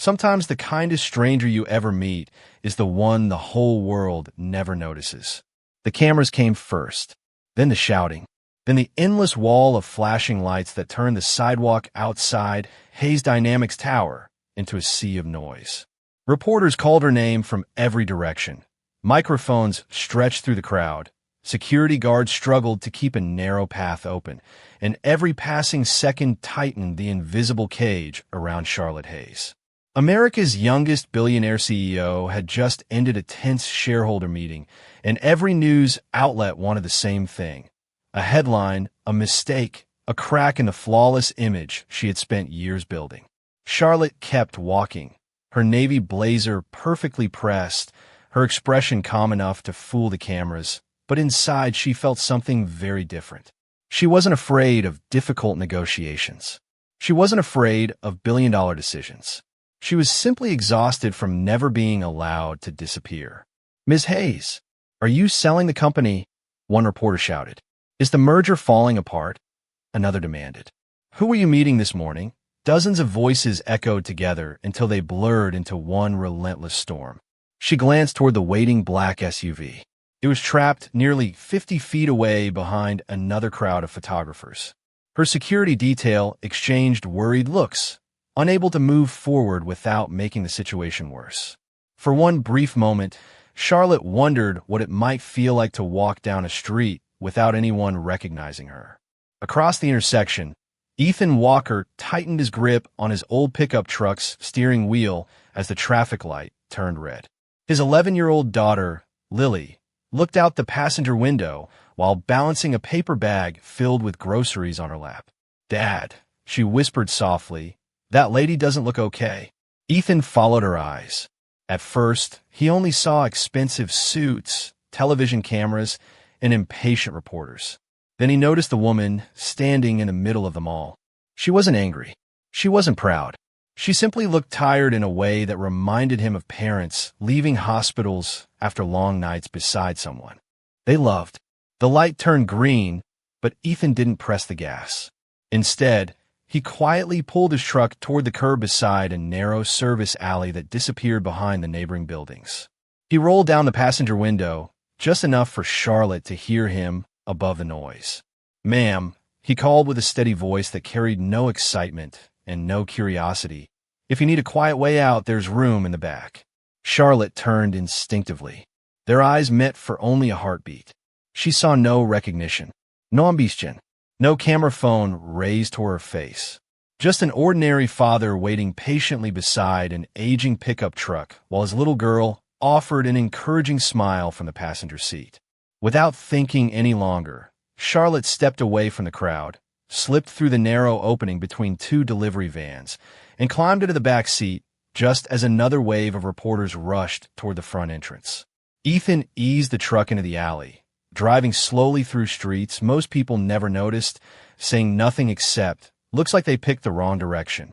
Sometimes the kindest stranger you ever meet is the one the whole world never notices. The cameras came first, then the shouting, then the endless wall of flashing lights that turned the sidewalk outside Hayes Dynamics Tower into a sea of noise. Reporters called her name from every direction. Microphones stretched through the crowd. Security guards struggled to keep a narrow path open, and every passing second tightened the invisible cage around Charlotte Hayes. America's youngest billionaire CEO had just ended a tense shareholder meeting, and every news outlet wanted the same thing. A headline, a mistake, a crack in the flawless image she had spent years building. Charlotte kept walking, her navy blazer perfectly pressed, her expression calm enough to fool the cameras, but inside she felt something very different. She wasn't afraid of difficult negotiations. She wasn't afraid of billion-dollar decisions. She was simply exhausted from never being allowed to disappear. "Ms. Hayes, are you selling the company?" one reporter shouted. "Is the merger falling apart?" Another demanded. "Who were you meeting this morning?" Dozens of voices echoed together until they blurred into one relentless storm. She glanced toward the waiting black SUV. It was trapped nearly 50 feet away behind another crowd of photographers. Her security detail exchanged worried looks, unable to move forward without making the situation worse. For one brief moment, Charlotte wondered what it might feel like to walk down a street without anyone recognizing her. Across the intersection, Ethan Walker tightened his grip on his old pickup truck's steering wheel as the traffic light turned red. His 11-year-old daughter, Lily, looked out the passenger window while balancing a paper bag filled with groceries on her lap. "Dad," she whispered softly, "that lady doesn't look okay." Ethan followed her eyes. At first, he only saw expensive suits, television cameras, and impatient reporters. Then he noticed the woman standing in the middle of them all. She wasn't angry. She wasn't proud. She simply looked tired in a way that reminded him of parents leaving hospitals after long nights beside someone they loved. The light turned green, but Ethan didn't press the gas. Instead, he quietly pulled his truck toward the curb beside a narrow service alley that disappeared behind the neighboring buildings. He rolled down the passenger window, just enough for Charlotte to hear him above the noise. "Ma'am," he called with a steady voice that carried no excitement and no curiosity. "If you need a quiet way out, there's room in the back." Charlotte turned instinctively. Their eyes met for only a heartbeat. She saw no recognition, no ambition, no camera phone raised to her face. Just an ordinary father waiting patiently beside an aging pickup truck while his little girl offered an encouraging smile from the passenger seat. Without thinking any longer, Charlotte stepped away from the crowd, slipped through the narrow opening between two delivery vans, and climbed into the back seat just as another wave of reporters rushed toward the front entrance. Ethan eased the truck into the alley, driving slowly through streets most people never noticed, saying nothing except, "Looks like they picked the wrong direction."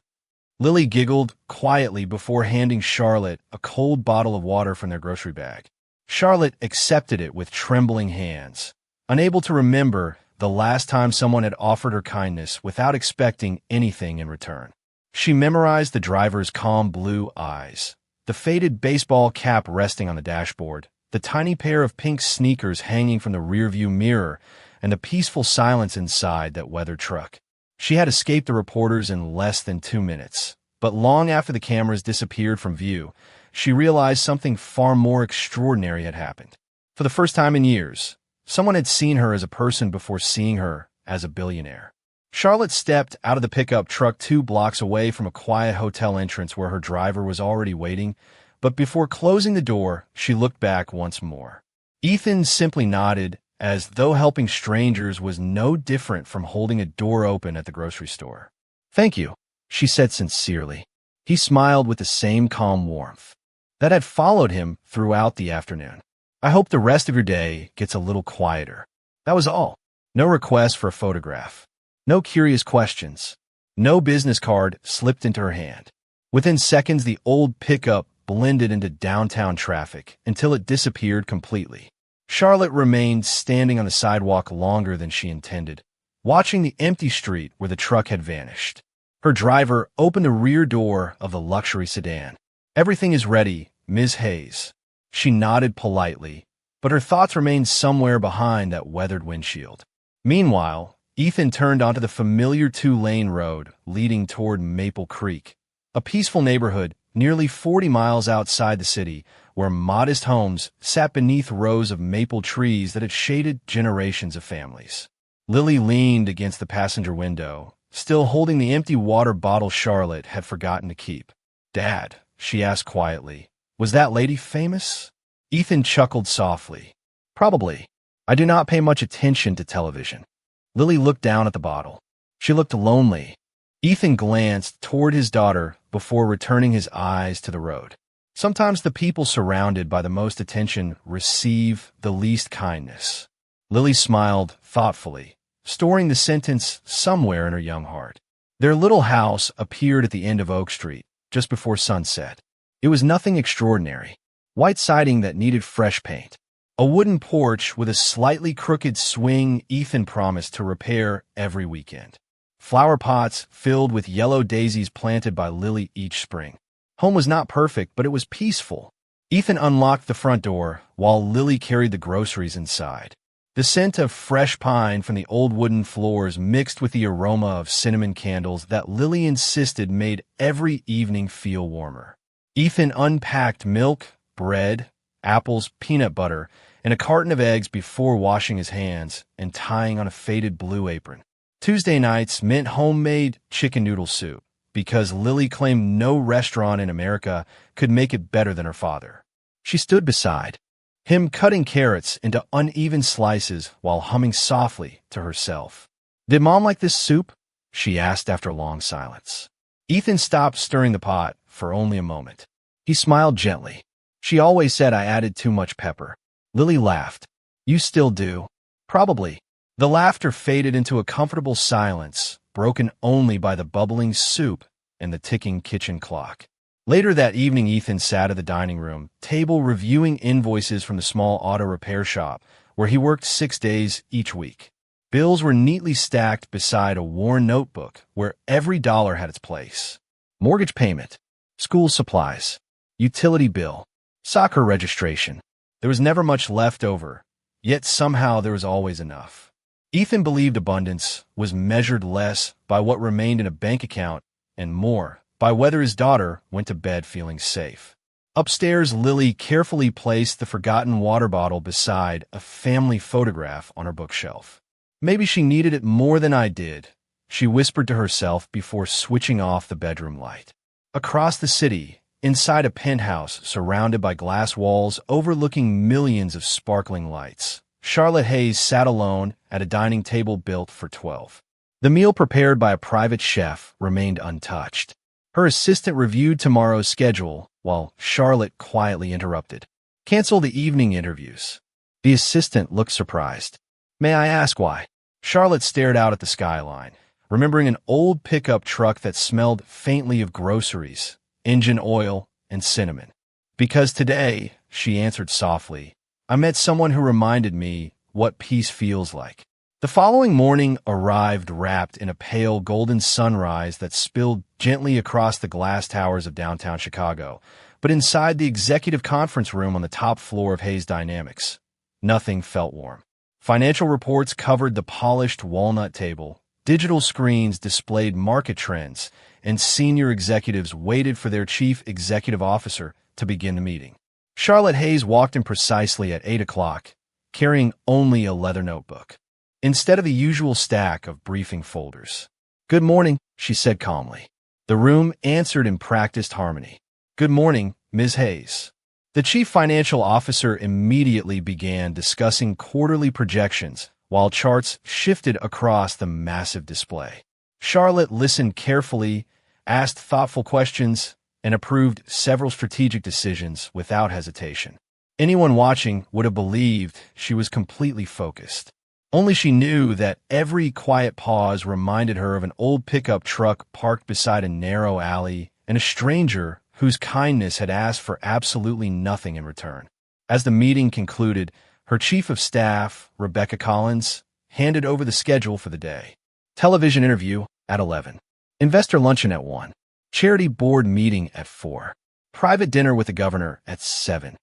Lily giggled quietly before handing Charlotte a cold bottle of water from their grocery bag. Charlotte accepted it with trembling hands, unable to remember the last time someone had offered her kindness without expecting anything in return. She memorized the driver's calm blue eyes, the faded baseball cap resting on the dashboard, the tiny pair of pink sneakers hanging from the rearview mirror, and the peaceful silence inside that weathered truck. She had escaped the reporters in less than 2 minutes, but long after the cameras disappeared from view, she realized something far more extraordinary had happened. For the first time in years, someone had seen her as a person before seeing her as a billionaire. Charlotte stepped out of the pickup truck 2 blocks away from a quiet hotel entrance where her driver was already waiting, but before closing the door, she looked back once more. Ethan simply nodded, as though helping strangers was no different from holding a door open at the grocery store. "Thank you," she said sincerely. He smiled with the same calm warmth that had followed him throughout the afternoon. "I hope the rest of your day gets a little quieter." That was all. No request for a photograph. No curious questions. No business card slipped into her hand. Within seconds, the old pickup blended into downtown traffic until it disappeared completely. Charlotte remained standing on the sidewalk longer than she intended, watching the empty street where the truck had vanished. Her driver opened the rear door of the luxury sedan. "Everything is ready, Ms. Hayes." She nodded politely, but her thoughts remained somewhere behind that weathered windshield. Meanwhile, Ethan turned onto the familiar two-lane road leading toward Maple Creek, a peaceful neighborhood nearly 40 miles outside the city, where modest homes sat beneath rows of maple trees that had shaded generations of families. Lily leaned against the passenger window, still holding the empty water bottle Charlotte had forgotten to keep. "Dad," she asked quietly, "was that lady famous?" Ethan chuckled softly. "Probably. I do not pay much attention to television." Lily looked down at the bottle. She looked lonely. Ethan glanced toward his daughter before returning his eyes to the road. Sometimes the people surrounded by the most attention receive the least kindness. Lily smiled thoughtfully, storing the sentence somewhere in her young heart. Their little house appeared at the end of Oak Street, just before sunset. It was nothing extraordinary. White siding that needed fresh paint. A wooden porch with a slightly crooked swing Ethan promised to repair every weekend. Flower pots filled with yellow daisies planted by Lily each spring. Home was not perfect, but it was peaceful. Ethan unlocked the front door while Lily carried the groceries inside. The scent of fresh pine from the old wooden floors mixed with the aroma of cinnamon candles that Lily insisted made every evening feel warmer. Ethan unpacked milk, bread, apples, peanut butter, and a carton of eggs before washing his hands and tying on a faded blue apron. Tuesday nights meant homemade chicken noodle soup, because Lily claimed no restaurant in America could make it better than her father. She stood beside him, cutting carrots into uneven slices while humming softly to herself. "Did Mom like this soup?" she asked after a long silence. Ethan stopped stirring the pot for only a moment. He smiled gently. "She always said I added too much pepper." Lily laughed. "You still do." "Probably." The laughter faded into a comfortable silence, broken only by the bubbling soup and the ticking kitchen clock. Later that evening, Ethan sat at the dining room table reviewing invoices from the small auto repair shop, where he worked 6 days each week. Bills were neatly stacked beside a worn notebook where every dollar had its place. Mortgage payment, school supplies, utility bill, soccer registration. There was never much left over, yet somehow there was always enough. Ethan believed abundance was measured less by what remained in a bank account and more by whether his daughter went to bed feeling safe. Upstairs, Lily carefully placed the forgotten water bottle beside a family photograph on her bookshelf. "Maybe she needed it more than I did," she whispered to herself before switching off the bedroom light. Across the city, inside a penthouse surrounded by glass walls overlooking millions of sparkling lights, Charlotte Hayes sat alone at a dining table built for 12. The meal prepared by a private chef remained untouched. Her assistant reviewed tomorrow's schedule while Charlotte quietly interrupted. "Cancel the evening interviews." The assistant looked surprised. "May I ask why?" Charlotte stared out at the skyline, remembering an old pickup truck that smelled faintly of groceries, engine oil, and cinnamon. "Because today," she answered softly, "I met someone who reminded me what peace feels like." The following morning arrived wrapped in a pale golden sunrise that spilled gently across the glass towers of downtown Chicago, but inside the executive conference room on the top floor of Hayes Dynamics, nothing felt warm. Financial reports covered the polished walnut table, digital screens displayed market trends, and senior executives waited for their chief executive officer to begin the meeting. Charlotte Hayes walked in precisely at 8 o'clock, carrying only a leather notebook, instead of the usual stack of briefing folders. "Good morning," she said calmly. The room answered in practiced harmony. "Good morning, Ms. Hayes." The chief financial officer immediately began discussing quarterly projections while charts shifted across the massive display. Charlotte listened carefully, asked thoughtful questions, and approved several strategic decisions without hesitation. Anyone watching would have believed she was completely focused. Only she knew that every quiet pause reminded her of an old pickup truck parked beside a narrow alley and a stranger whose kindness had asked for absolutely nothing in return. As the meeting concluded, her chief of staff, Rebecca Collins, handed over the schedule for the day. Television interview at 11. Investor luncheon at 1. Charity board meeting at 4. Private dinner with the governor at 7.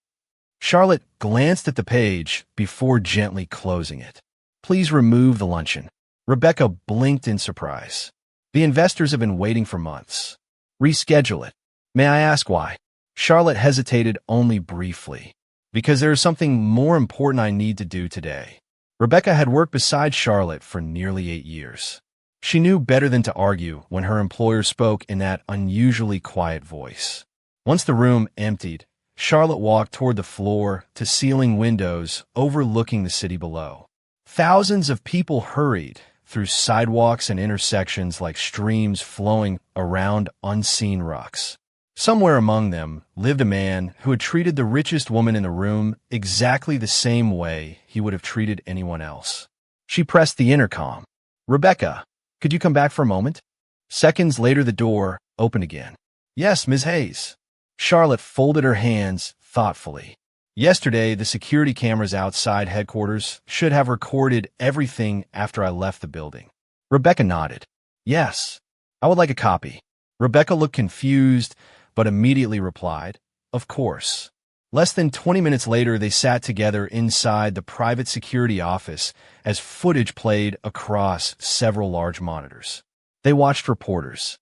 Charlotte glanced at the page before gently closing it. Please remove the luncheon. Rebecca blinked in surprise. The investors have been waiting for months. Reschedule it. May I ask why? Charlotte hesitated only briefly. Because there is something more important I need to do today. Rebecca had worked beside Charlotte for nearly 8 years. She knew better than to argue when her employer spoke in that unusually quiet voice. Once the room emptied, Charlotte walked toward the floor-to-ceiling windows overlooking the city below. Thousands of people hurried through sidewalks and intersections like streams flowing around unseen rocks. Somewhere among them lived a man who had treated the richest woman in the room exactly the same way he would have treated anyone else. She pressed the intercom. "Rebecca, could you come back for a moment?" Seconds later, the door opened again. "Yes, Ms. Hayes." Charlotte folded her hands thoughtfully. Yesterday, the security cameras outside headquarters should have recorded everything after I left the building. Rebecca nodded. "Yes, I would like a copy." Rebecca looked confused, but immediately replied, "Of course." Less than 20 minutes later, they sat together inside the private security office as footage played across several large monitors. They watched reporters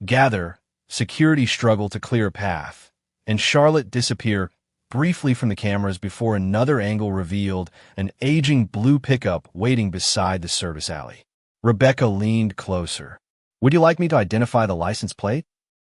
gather, security struggle to clear a path, and Charlotte disappear briefly from the cameras before another angle revealed an aging blue pickup waiting beside the service alley. Rebecca leaned closer. "Would you like me to identify the license plate?"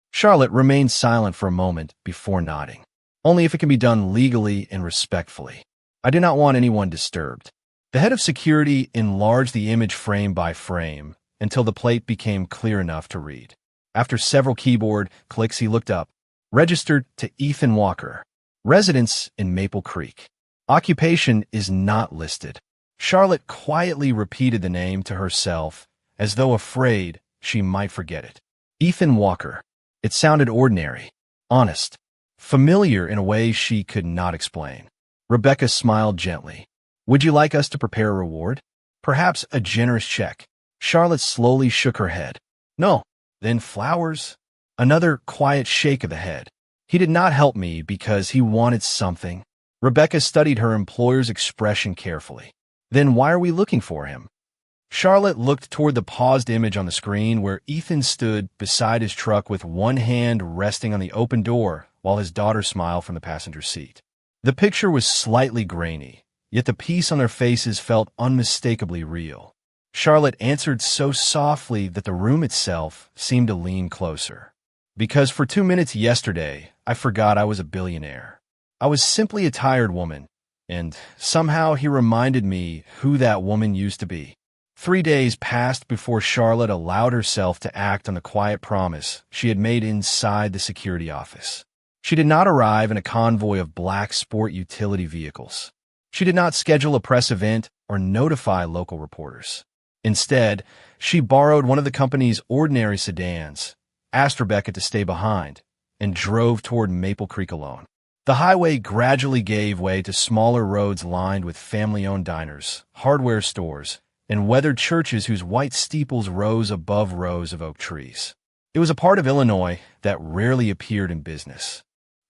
Charlotte remained silent for a moment before nodding. "Only if it can be done legally and respectfully. I do not want anyone disturbed." The head of security enlarged the image frame by frame until the plate became clear enough to read. After several keyboard clicks, he looked up. "Registered to Ethan Walker. Residence in Maple Creek. Occupation is not listed." Charlotte quietly repeated the name to herself, as though afraid she might forget it. Ethan Walker. It sounded ordinary, honest, familiar in a way she could not explain. Rebecca smiled gently. "Would you like us to prepare a reward? Perhaps a generous check?" Charlotte slowly shook her head. "No." "Then flowers?" Another quiet shake of the head. "He did not help me because he wanted something." Rebecca studied her employer's expression carefully. "Then why are we looking for him?" Charlotte looked toward the paused image on the screen where Ethan stood beside his truck with one hand resting on the open door while his daughter smiled from the passenger seat. The picture was slightly grainy, yet the peace on their faces felt unmistakably real. Charlotte answered so softly that the room itself seemed to lean closer. "Because for 2 minutes yesterday, I forgot I was a billionaire. I was simply a tired woman, and somehow he reminded me who that woman used to be." 3 days passed before Charlotte allowed herself to act on the quiet promise she had made inside the security office. She did not arrive in a convoy of black sport utility vehicles. She did not schedule a press event or notify local reporters. Instead, she borrowed one of the company's ordinary sedans, asked Rebecca to stay behind, and drove toward Maple Creek alone. The highway gradually gave way to smaller roads lined with family-owned diners, hardware stores, and weathered churches whose white steeples rose above rows of oak trees. It was a part of Illinois that rarely appeared in business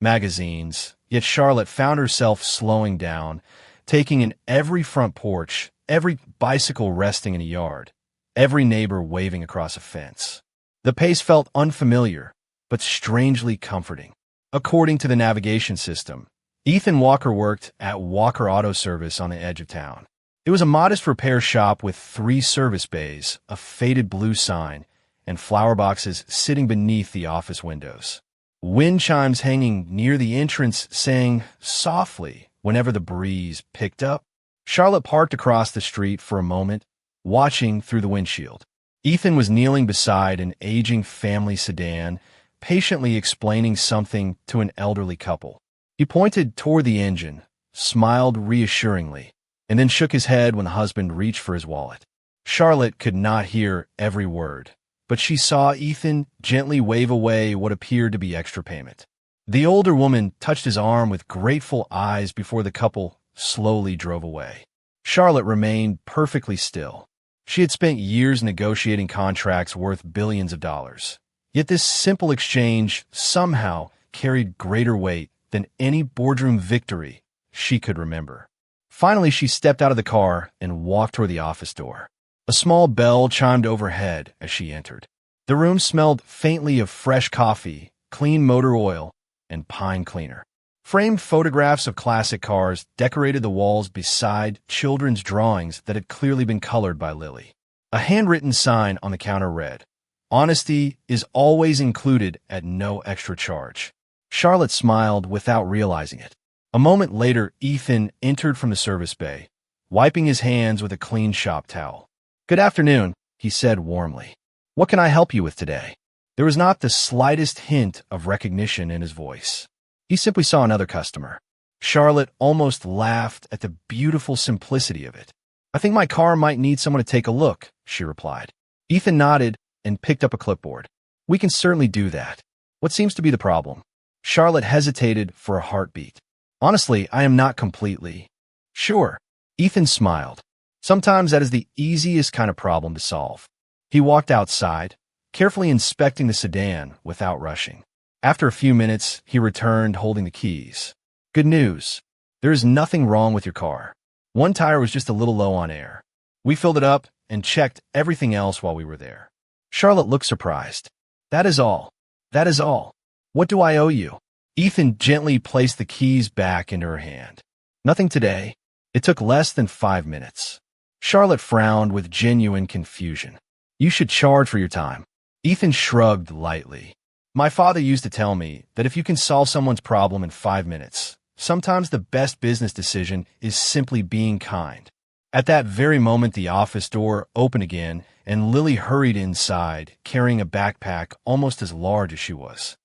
magazines, yet Charlotte found herself slowing down, taking in every front porch, every bicycle resting in a yard, every neighbor waving across a fence. The pace felt unfamiliar, but strangely comforting. According to the navigation system, Ethan Walker worked at Walker Auto Service on the edge of town. It was a modest repair shop with 3 service bays, a faded blue sign, and flower boxes sitting beneath the office windows. Wind chimes hanging near the entrance sang softly whenever the breeze picked up. Charlotte parked across the street for a moment, watching through the windshield. Ethan was kneeling beside an aging family sedan, patiently explaining something to an elderly couple. He pointed toward the engine, smiled reassuringly, and then shook his head when the husband reached for his wallet. Charlotte could not hear every word, but she saw Ethan gently wave away what appeared to be extra payment. The older woman touched his arm with grateful eyes before the couple slowly drove away. Charlotte remained perfectly still. She had spent years negotiating contracts worth billions of dollars. Yet this simple exchange somehow carried greater weight than any boardroom victory she could remember. Finally, she stepped out of the car and walked toward the office door. A small bell chimed overhead as she entered. The room smelled faintly of fresh coffee, clean motor oil, and pine cleaner. Framed photographs of classic cars decorated the walls beside children's drawings that had clearly been colored by Lily. A handwritten sign on the counter read, "Honesty is always included at no extra charge." Charlotte smiled without realizing it. A moment later, Ethan entered from the service bay, wiping his hands with a clean shop towel. "Good afternoon," he said warmly. "What can I help you with today?" There was not the slightest hint of recognition in his voice. He simply saw another customer. Charlotte almost laughed at the beautiful simplicity of it. "I think my car might need someone to take a look," she replied. Ethan nodded and picked up a clipboard. "We can certainly do that. What seems to be the problem?" Charlotte hesitated for a heartbeat. "Honestly, I am not completely sure." Ethan smiled. Sometimes that is the easiest kind of problem to solve. He walked outside, carefully inspecting the sedan without rushing. After a few minutes, he returned holding the keys. "Good news. There is nothing wrong with your car. One tire was just a little low on air. We filled it up and checked everything else while we were there." Charlotte looked surprised. "That is all. That is all. What do I owe you?" Ethan gently placed the keys back into her hand. "Nothing today." It took less than 5 minutes. Charlotte frowned with genuine confusion. "You should charge for your time." Ethan shrugged lightly. "My father used to tell me that if you can solve someone's problem in 5 minutes, sometimes the best business decision is simply being kind." At that very moment, the office door opened again, and Lily hurried inside, carrying a backpack almost as large as she was.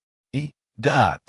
"Dad."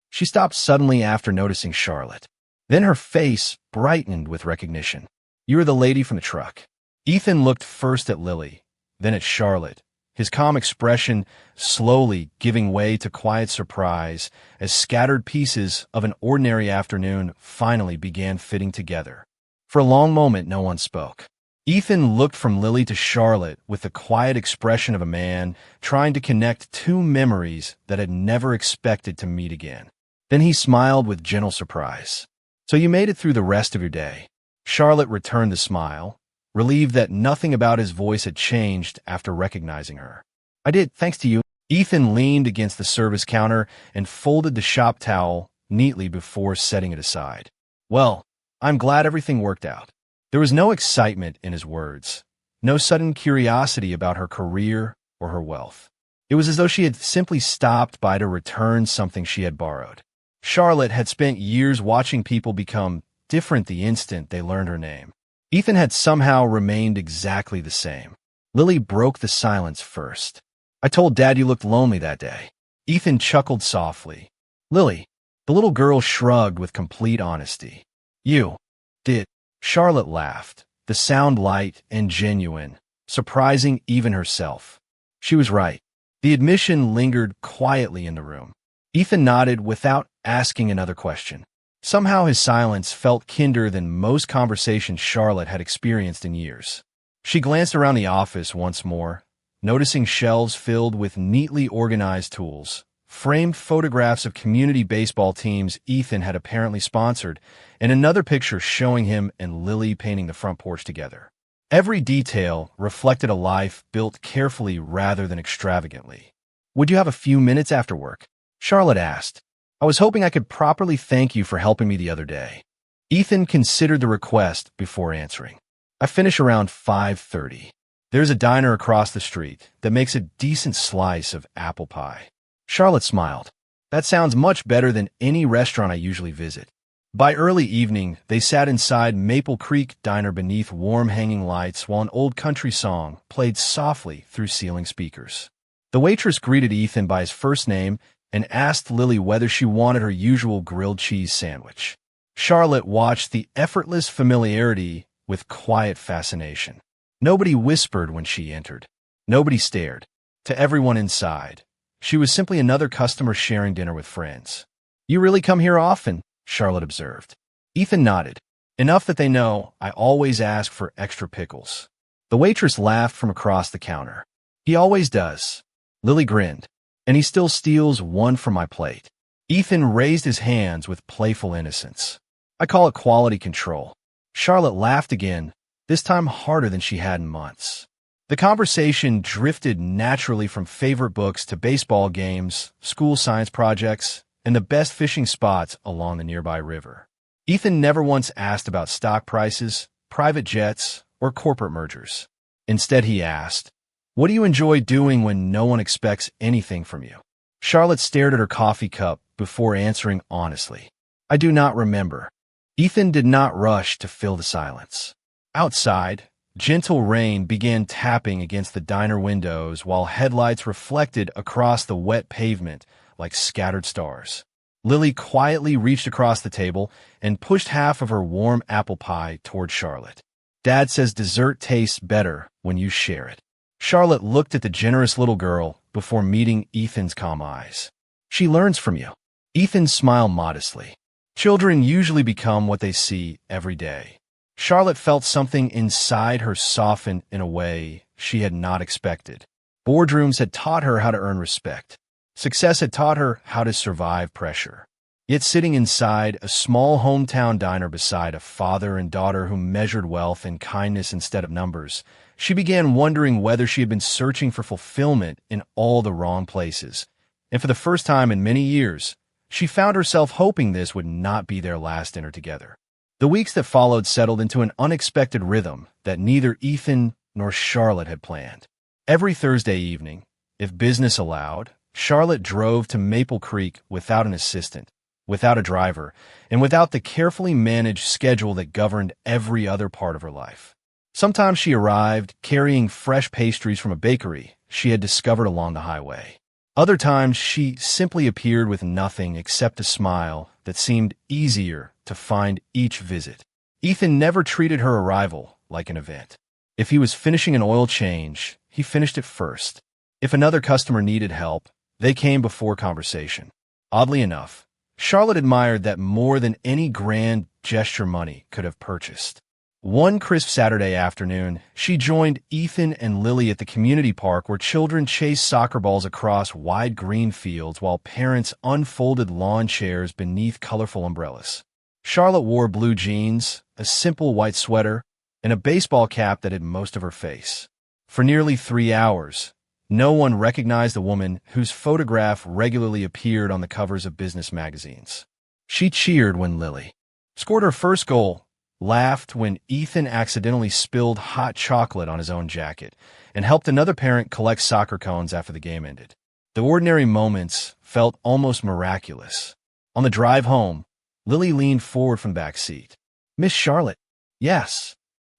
She stopped suddenly after noticing Charlotte. Then her face brightened with recognition. "You are the lady from the truck." Ethan looked first at Lily, then at Charlotte, his calm expression slowly giving way to quiet surprise as scattered pieces of an ordinary afternoon finally began fitting together. For a long moment, no one spoke. Ethan looked from Lily to Charlotte with the quiet expression of a man trying to connect two memories that had never expected to meet again. Then he smiled with gentle surprise. "So you made it through the rest of your day?" Charlotte returned the smile, relieved that nothing about his voice had changed after recognizing her. "I did, thanks to you." Ethan leaned against the service counter and folded the shop towel neatly before setting it aside. "Well, I'm glad everything worked out." There was no excitement in his words, no sudden curiosity about her career or her wealth. It was as though she had simply stopped by to return something she had borrowed. Charlotte had spent years watching people become different the instant they learned her name. Ethan had somehow remained exactly the same. Lily broke the silence first. "I told Dad you looked lonely that day." Ethan chuckled softly. "Lily," the little girl shrugged with complete honesty. "You did." Charlotte laughed, the sound light and genuine, surprising even herself. She was right. The admission lingered quietly in the room. Ethan nodded without asking another question. Somehow his silence felt kinder than most conversations Charlotte had experienced in years. She glanced around the office once more, noticing shelves filled with neatly organized tools, framed photographs of community baseball teams Ethan had apparently sponsored, and another picture showing him and Lily painting the front porch together. Every detail reflected a life built carefully rather than extravagantly. "Would you have a few minutes after work?" Charlotte asked. "I was hoping I could properly thank you for helping me the other day." Ethan considered the request before answering. "I finish around 5:30. There's a diner across the street that makes a decent slice of apple pie." Charlotte smiled. "That sounds much better than any restaurant I usually visit." By early evening, they sat inside Maple Creek Diner beneath warm hanging lights while an old country song played softly through ceiling speakers. The waitress greeted Ethan by his first name and asked Lily whether she wanted her usual grilled cheese sandwich. Charlotte watched the effortless familiarity with quiet fascination. Nobody whispered when she entered. Nobody stared. To everyone inside, she was simply another customer sharing dinner with friends. "You really come here often?" Charlotte observed. Ethan nodded. "Enough that they know I always ask for extra pickles." The waitress laughed from across the counter. He always does. Lily grinned. And he still steals one from my plate. Ethan raised his hands with playful innocence. I call it quality control. Charlotte laughed again, this time harder than she had in months. The conversation drifted naturally from favorite books to baseball games, school science projects, and the best fishing spots along the nearby river. Ethan never once asked about stock prices, private jets, or corporate mergers. Instead, he asked, "What do you enjoy doing when no one expects anything from you?" Charlotte stared at her coffee cup before answering honestly. "I do not remember." Ethan did not rush to fill the silence. Outside, gentle rain began tapping against the diner windows while headlights reflected across the wet pavement like scattered stars. Lily quietly reached across the table and pushed half of her warm apple pie toward Charlotte. "Dad says dessert tastes better when you share it." Charlotte looked at the generous little girl before meeting Ethan's calm eyes. "She learns from you." Ethan smiled modestly. Children usually become what they see every day. Charlotte felt something inside her soften in a way she had not expected. Boardrooms had taught her how to earn respect. Success had taught her how to survive pressure. Yet sitting inside a small hometown diner beside a father and daughter who measured wealth in kindness instead of numbers, she began wondering whether she had been searching for fulfillment in all the wrong places. And for the first time in many years, she found herself hoping this would not be their last dinner together. The weeks that followed settled into an unexpected rhythm that neither Ethan nor Charlotte had planned. Every Thursday evening, if business allowed, Charlotte drove to Maple Creek without an assistant, without a driver, and without the carefully managed schedule that governed every other part of her life. Sometimes she arrived carrying fresh pastries from a bakery she had discovered along the highway. Other times, she simply appeared with nothing except a smile that seemed easier to find each visit. Ethan never treated her arrival like an event. If he was finishing an oil change, he finished it first. If another customer needed help, they came before conversation. Oddly enough, Charlotte admired that more than any grand gesture money could have purchased. One crisp Saturday afternoon, she joined Ethan and Lily at the community park where children chased soccer balls across wide green fields while parents unfolded lawn chairs beneath colorful umbrellas. Charlotte wore blue jeans, a simple white sweater, and a baseball cap that hid most of her face. For nearly 3 hours, no one recognized the woman whose photograph regularly appeared on the covers of business magazines. She cheered when Lily scored her first goal, laughed when Ethan accidentally spilled hot chocolate on his own jacket, and helped another parent collect soccer cones after the game ended. The ordinary moments felt almost miraculous. On the drive home, Lily leaned forward from the back seat. "Miss Charlotte?" "Yes."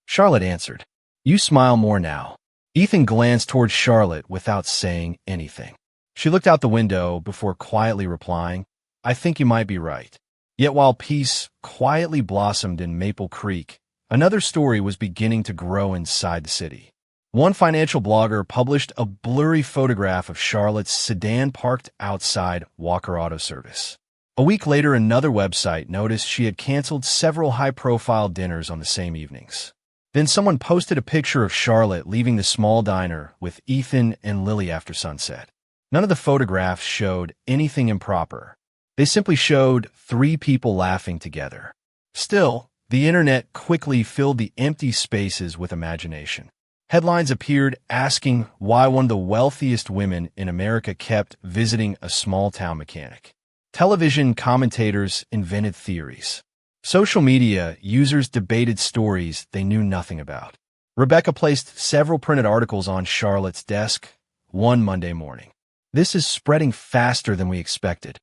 Charlotte answered. "You smile more now." Ethan glanced toward Charlotte without saying anything. She looked out the window before quietly replying, "I think you might be right." Yet while peace quietly blossomed in Maple Creek, another story was beginning to grow inside the city. One financial blogger published a blurry photograph of Charlotte's sedan parked outside Walker Auto Service. A week later, another website noticed she had canceled several high-profile dinners on the same evenings. Then someone posted a picture of Charlotte leaving the small diner with Ethan and Lily after sunset. None of the photographs showed anything improper. They simply showed 3 people laughing together. Still, the internet quickly filled the empty spaces with imagination. Headlines appeared asking why one of the wealthiest women in America kept visiting a small-town mechanic. Television commentators invented theories. Social media users debated stories they knew nothing about. Rebecca placed several printed articles on Charlotte's desk one Monday morning. "This is spreading faster than we expected."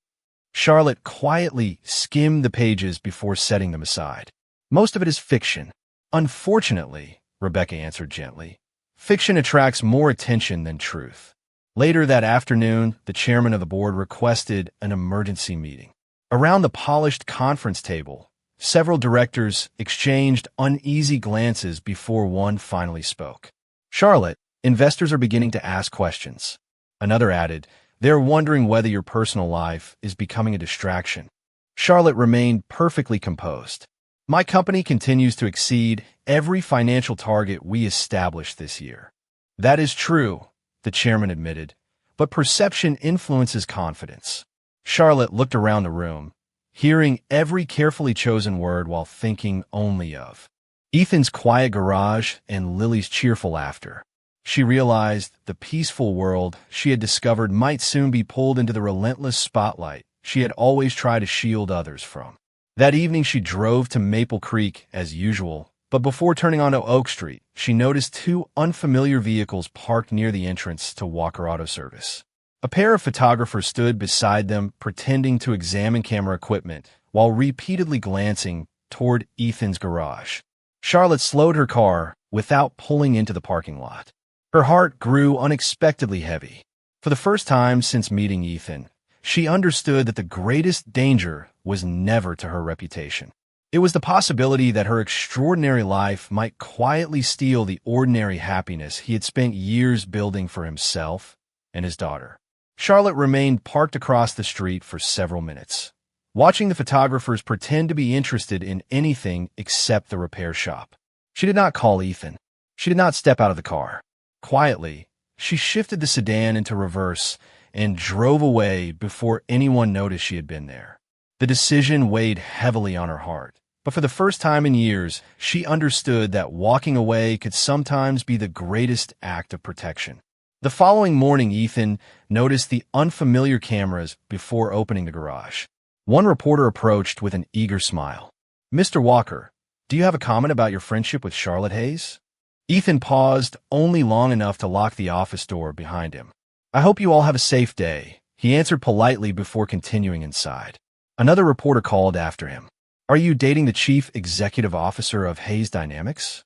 Charlotte quietly skimmed the pages before setting them aside. "Most of it is fiction." "Unfortunately," Rebecca answered gently, "fiction attracts more attention than truth." Later that afternoon, the chairman of the board requested an emergency meeting. Around the polished conference table, several directors exchanged uneasy glances before one finally spoke. "Charlotte, investors are beginning to ask questions." Another added, "They're wondering whether your personal life is becoming a distraction." Charlotte remained perfectly composed. My company continues to exceed every financial target we established this year. That is true, the chairman admitted, but perception influences confidence. Charlotte looked around the room, hearing every carefully chosen word while thinking only of Ethan's quiet garage and Lily's cheerful laughter. She realized the peaceful world she had discovered might soon be pulled into the relentless spotlight she had always tried to shield others from. That evening she drove to Maple Creek as usual, but before turning onto Oak Street, she noticed two unfamiliar vehicles parked near the entrance to Walker Auto Service. A pair of photographers stood beside them, pretending to examine camera equipment while repeatedly glancing toward Ethan's garage. Charlotte slowed her car without pulling into the parking lot. Her heart grew unexpectedly heavy. For the first time since meeting Ethan, she understood that the greatest danger was never to her reputation. It was the possibility that her extraordinary life might quietly steal the ordinary happiness he had spent years building for himself and his daughter. Charlotte remained parked across the street for several minutes, watching the photographers pretend to be interested in anything except the repair shop. She did not call Ethan. She did not step out of the car. Quietly, she shifted the sedan into reverse and drove away before anyone noticed she had been there. The decision weighed heavily on her heart, but for the first time in years, she understood that walking away could sometimes be the greatest act of protection. The following morning, Ethan noticed the unfamiliar cameras before opening the garage. One reporter approached with an eager smile. "Mr. Walker, do you have a comment about your friendship with Charlotte Hayes?" Ethan paused only long enough to lock the office door behind him. "I hope you all have a safe day," he answered politely before continuing inside. Another reporter called after him. "Are you dating the chief executive officer of Hayes Dynamics?"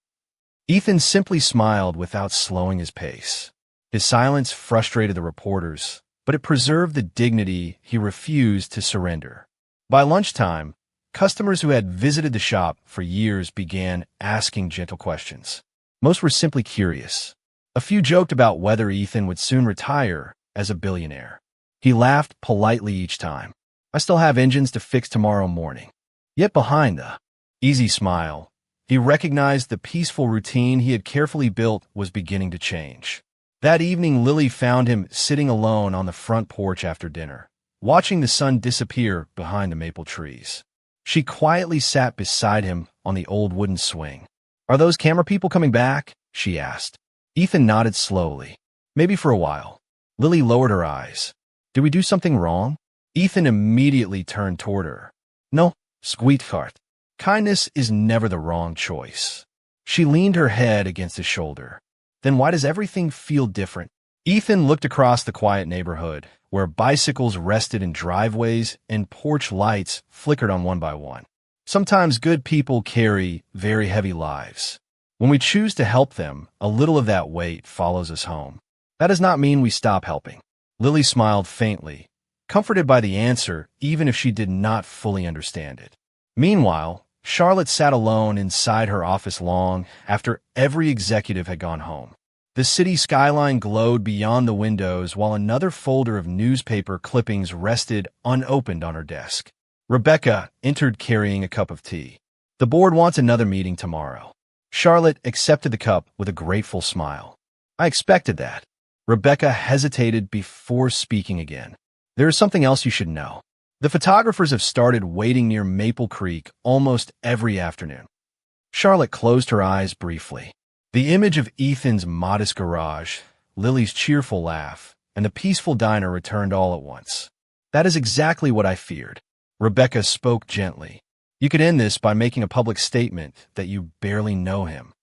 Ethan simply smiled without slowing his pace. His silence frustrated the reporters, but it preserved the dignity he refused to surrender. By lunchtime, customers who had visited the shop for years began asking gentle questions. Most were simply curious. A few joked about whether Ethan would soon retire as a billionaire. He laughed politely each time. "I still have engines to fix tomorrow morning." Yet behind the easy smile, he recognized the peaceful routine he had carefully built was beginning to change. That evening, Lily found him sitting alone on the front porch after dinner, watching the sun disappear behind the maple trees. She quietly sat beside him on the old wooden swing. "Are those camera people coming back?" she asked. Ethan nodded slowly. "Maybe for a while." Lily lowered her eyes. "Did we do something wrong?" Ethan immediately turned toward her. "No, sweetheart. Kindness is never the wrong choice." She leaned her head against his shoulder. "Then why does everything feel different?" Ethan looked across the quiet neighborhood, where bicycles rested in driveways and porch lights flickered on one by one. Sometimes good people carry very heavy lives. When we choose to help them, a little of that weight follows us home. That does not mean we stop helping. Lily smiled faintly, comforted by the answer even if she did not fully understand it. Meanwhile, Charlotte sat alone inside her office long after every executive had gone home. The city skyline glowed beyond the windows while another folder of newspaper clippings rested unopened on her desk. Rebecca entered carrying a cup of tea. "The board wants another meeting tomorrow." Charlotte accepted the cup with a grateful smile. "I expected that." Rebecca hesitated before speaking again. "There is something else you should know. The photographers have started waiting near Maple Creek almost every afternoon." Charlotte closed her eyes briefly. The image of Ethan's modest garage, Lily's cheerful laugh, and the peaceful diner returned all at once. "That is exactly what I feared." Rebecca spoke gently. "You could end this by making a public statement that you barely know him."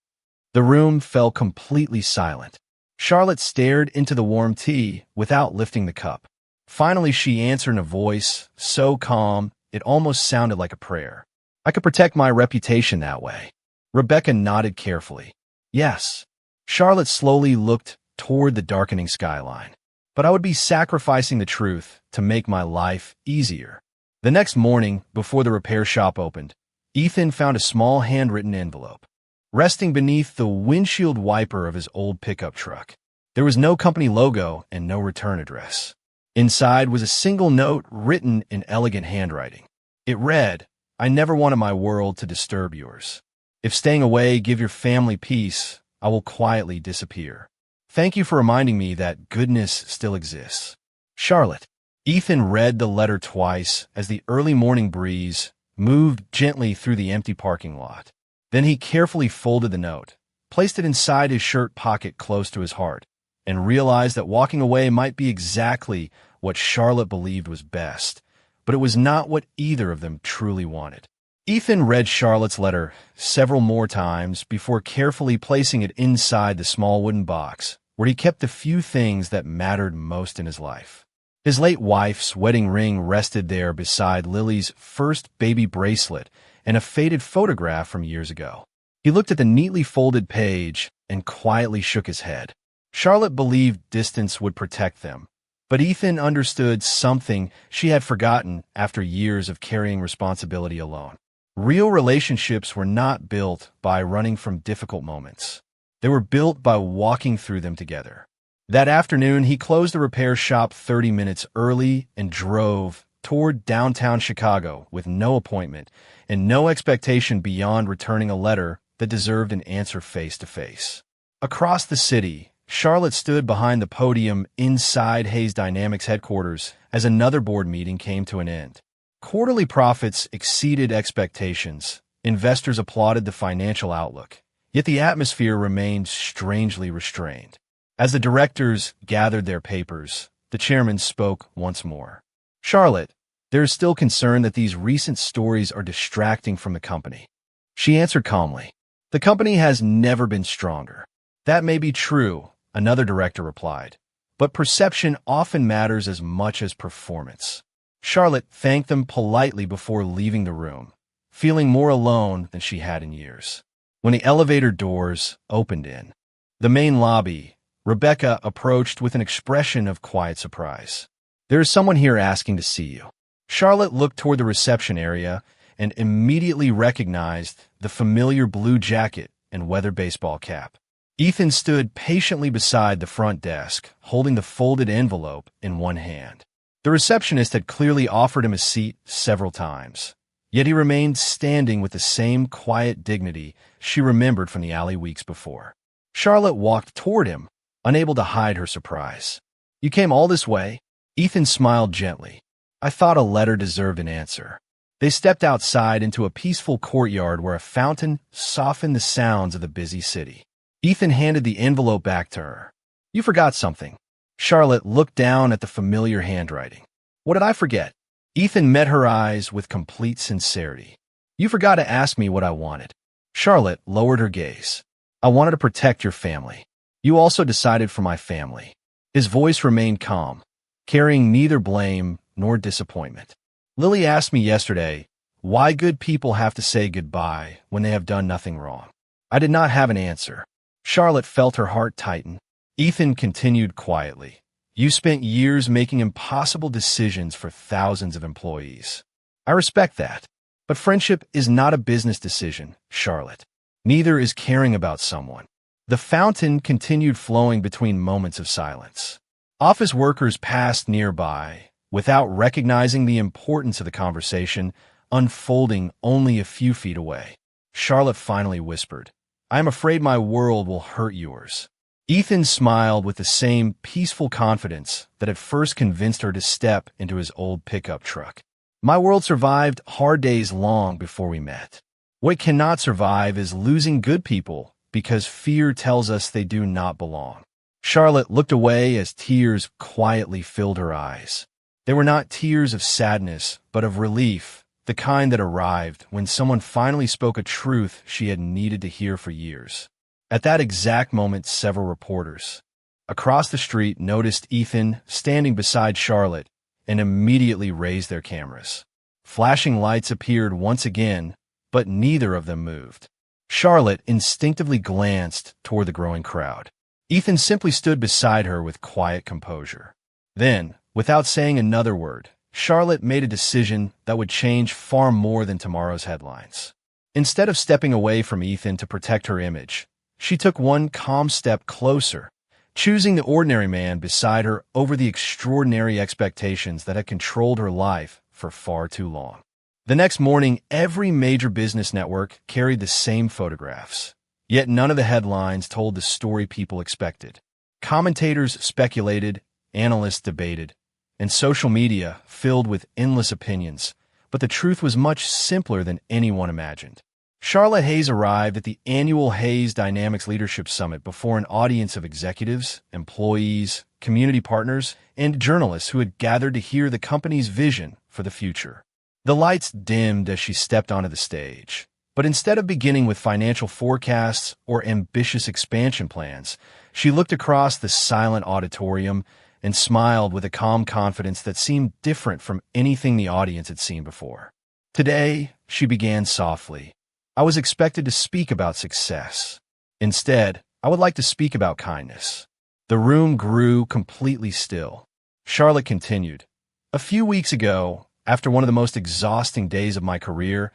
The room fell completely silent. Charlotte stared into the warm tea without lifting the cup. Finally, she answered in a voice so calm it almost sounded like a prayer. "I could protect my reputation that way." Rebecca nodded carefully. "Yes." Charlotte slowly looked toward the darkening skyline. "But I would be sacrificing the truth to make my life easier." The next morning, before the repair shop opened, Ethan found a small handwritten envelope resting beneath the windshield wiper of his old pickup truck. There was no company logo and no return address. Inside was a single note written in elegant handwriting. It read, I never wanted my world to disturb yours. If staying away give your family peace, I will quietly disappear. Thank you for reminding me that goodness still exists. Charlotte. Ethan read the letter twice as the early morning breeze moved gently through the empty parking lot. Then he carefully folded the note, placed it inside his shirt pocket close to his heart, and realized that walking away might be exactly what Charlotte believed was best, but it was not what either of them truly wanted. Ethan read Charlotte's letter several more times before carefully placing it inside the small wooden box where he kept the few things that mattered most in his life. His late wife's wedding ring rested there beside Lily's first baby bracelet and a faded photograph from years ago. He looked at the neatly folded page and quietly shook his head. Charlotte believed distance would protect them, but Ethan understood something she had forgotten after years of carrying responsibility alone. Real relationships were not built by running from difficult moments. They were built by walking through them together. That afternoon, he closed the repair shop 30 minutes early and drove toward downtown Chicago with no appointment and no expectation beyond returning a letter that deserved an answer face-to-face. Across the city, Charlotte stood behind the podium inside Hayes Dynamics headquarters as another board meeting came to an end. Quarterly profits exceeded expectations. Investors applauded the financial outlook, yet the atmosphere remained strangely restrained. As the directors gathered their papers, the chairman spoke once more. Charlotte, there is still concern that these recent stories are distracting from the company. She answered calmly. The company has never been stronger. That may be true, another director replied, but perception often matters as much as performance. Charlotte thanked them politely before leaving the room, feeling more alone than she had in years. When the elevator doors opened in the main lobby, Rebecca approached with an expression of quiet surprise. There is someone here asking to see you. Charlotte looked toward the reception area and immediately recognized the familiar blue jacket and weather baseball cap. Ethan stood patiently beside the front desk, holding the folded envelope in one hand. The receptionist had clearly offered him a seat several times, yet he remained standing with the same quiet dignity she remembered from the alley weeks before. Charlotte walked toward him, unable to hide her surprise. You came all this way? Ethan smiled gently. I thought a letter deserved an answer. They stepped outside into a peaceful courtyard where a fountain softened the sounds of the busy city. Ethan handed the envelope back to her. You forgot something. Charlotte looked down at the familiar handwriting. What did I forget? Ethan met her eyes with complete sincerity. You forgot to ask me what I wanted. Charlotte lowered her gaze. I wanted to protect your family. You also decided for my family. His voice remained calm, carrying neither blame nor disappointment. Lily asked me yesterday why good people have to say goodbye when they have done nothing wrong. I did not have an answer. Charlotte felt her heart tighten. Ethan continued quietly. You spent years making impossible decisions for thousands of employees. I respect that. But friendship is not a business decision, Charlotte. Neither is caring about someone. The fountain continued flowing between moments of silence. Office workers passed nearby, without recognizing the importance of the conversation, unfolding only a few feet away. Charlotte finally whispered, I am afraid my world will hurt yours. Ethan smiled with the same peaceful confidence that had first convinced her to step into his old pickup truck. My world survived hard days long before we met. What cannot survive is losing good people because fear tells us they do not belong. Charlotte looked away as tears quietly filled her eyes. They were not tears of sadness, but of relief, the kind that arrived when someone finally spoke a truth she had needed to hear for years. At that exact moment, several reporters across the street noticed Ethan standing beside Charlotte and immediately raised their cameras. Flashing lights appeared once again, but neither of them moved. Charlotte instinctively glanced toward the growing crowd. Ethan simply stood beside her with quiet composure. Then, without saying another word, Charlotte made a decision that would change far more than tomorrow's headlines. Instead of stepping away from Ethan to protect her image, she took one calm step closer, choosing the ordinary man beside her over the extraordinary expectations that had controlled her life for far too long. The next morning, every major business network carried the same photographs. Yet none of the headlines told the story people expected. Commentators speculated, analysts debated, and social media filled with endless opinions. But the truth was much simpler than anyone imagined. Charlotte Hayes arrived at the annual Hayes Dynamics Leadership Summit before an audience of executives, employees, community partners, and journalists who had gathered to hear the company's vision for the future. The lights dimmed as she stepped onto the stage. But instead of beginning with financial forecasts or ambitious expansion plans, she looked across the silent auditorium and smiled with a calm confidence that seemed different from anything the audience had seen before. Today, she began softly. I was expected to speak about success. Instead, I would like to speak about kindness. The room grew completely still. Charlotte continued. A few weeks ago, after one of the most exhausting days of my career,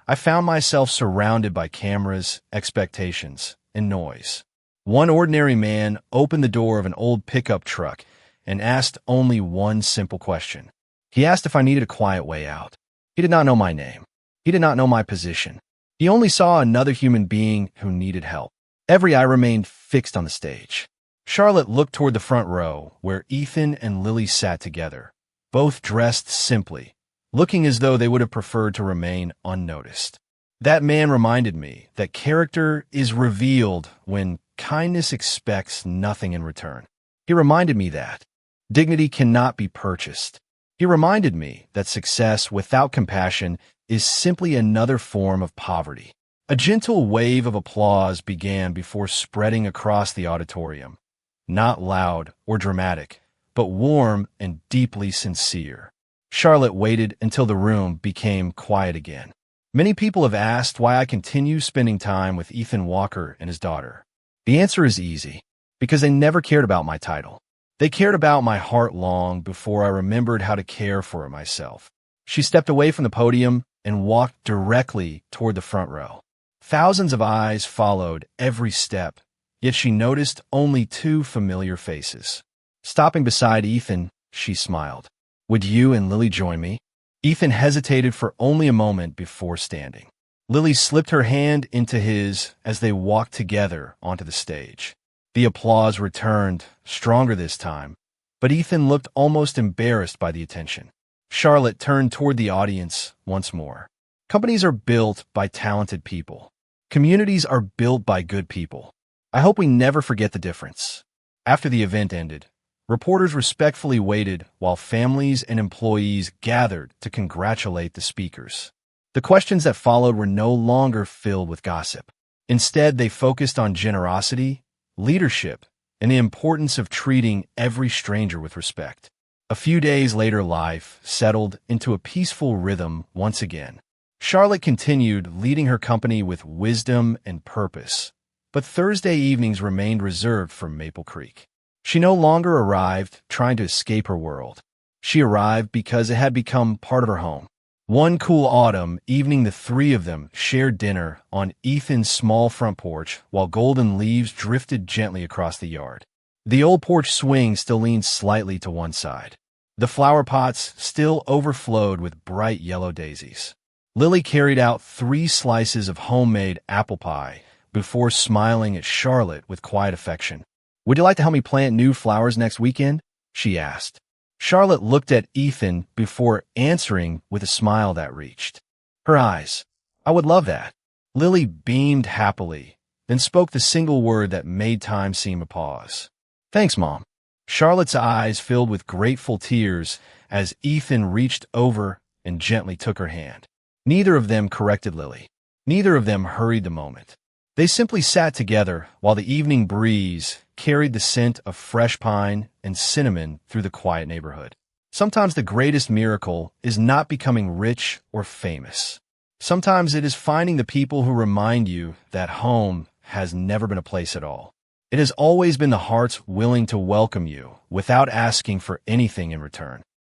I found myself surrounded by cameras, expectations, and noise. One ordinary man opened the door of an old pickup truck and asked only one simple question. He asked if I needed a quiet way out. He did not know my name. He did not know my position. He only saw another human being who needed help. Every eye remained fixed on the stage. Charlotte looked toward the front row, where Ethan and Lily sat together, both dressed simply, looking as though they would have preferred to remain unnoticed. That man reminded me that character is revealed when kindness expects nothing in return. He reminded me that dignity cannot be purchased. He reminded me that success without compassion is simply another form of poverty. A gentle wave of applause began before spreading across the auditorium. Not loud or dramatic, but warm and deeply sincere. Charlotte waited until the room became quiet again. Many people have asked why I continue spending time with Ethan Walker and his daughter. The answer is easy, because they never cared about my title. They cared about my heart long before I remembered how to care for it myself. She stepped away from the podium and walked directly toward the front row. Thousands of eyes followed every step, yet she noticed only two familiar faces. Stopping beside Ethan, she smiled. Would you and Lily join me? Ethan hesitated for only a moment before standing. Lily slipped her hand into his as they walked together onto the stage. The applause returned, stronger this time, but Ethan looked almost embarrassed by the attention. Charlotte turned toward the audience once more. Companies are built by talented people. Communities are built by good people. I hope we never forget the difference. After the event ended, reporters respectfully waited while families and employees gathered to congratulate the speakers. The questions that followed were no longer filled with gossip. Instead, they focused on generosity, leadership, and the importance of treating every stranger with respect. A few days later, life settled into a peaceful rhythm once again. Charlotte continued leading her company with wisdom and purpose, but Thursday evenings remained reserved for Maple Creek. She no longer arrived trying to escape her world. She arrived because it had become part of her home. One cool autumn evening, the three of them shared dinner on Ethan's small front porch while golden leaves drifted gently across the yard. The old porch swing still leaned slightly to one side. The flower pots still overflowed with bright yellow daisies. Lily carried out 3 slices of homemade apple pie before smiling at Charlotte with quiet affection. Would you like to help me plant new flowers next weekend? She asked. Charlotte looked at Ethan before answering with a smile that reached her eyes. I would love that. Lily beamed happily, then spoke the single word that made time seem a pause. Thanks, Mom. Charlotte's eyes filled with grateful tears as Ethan reached over and gently took her hand. Neither of them corrected Lily. Neither of them hurried the moment. They simply sat together while the evening breeze carried the scent of fresh pine and cinnamon through the quiet neighborhood. Sometimes the greatest miracle is not becoming rich or famous. Sometimes it is finding the people who remind you that home has never been a place at all. It has always been the hearts willing to welcome you without asking for anything in return.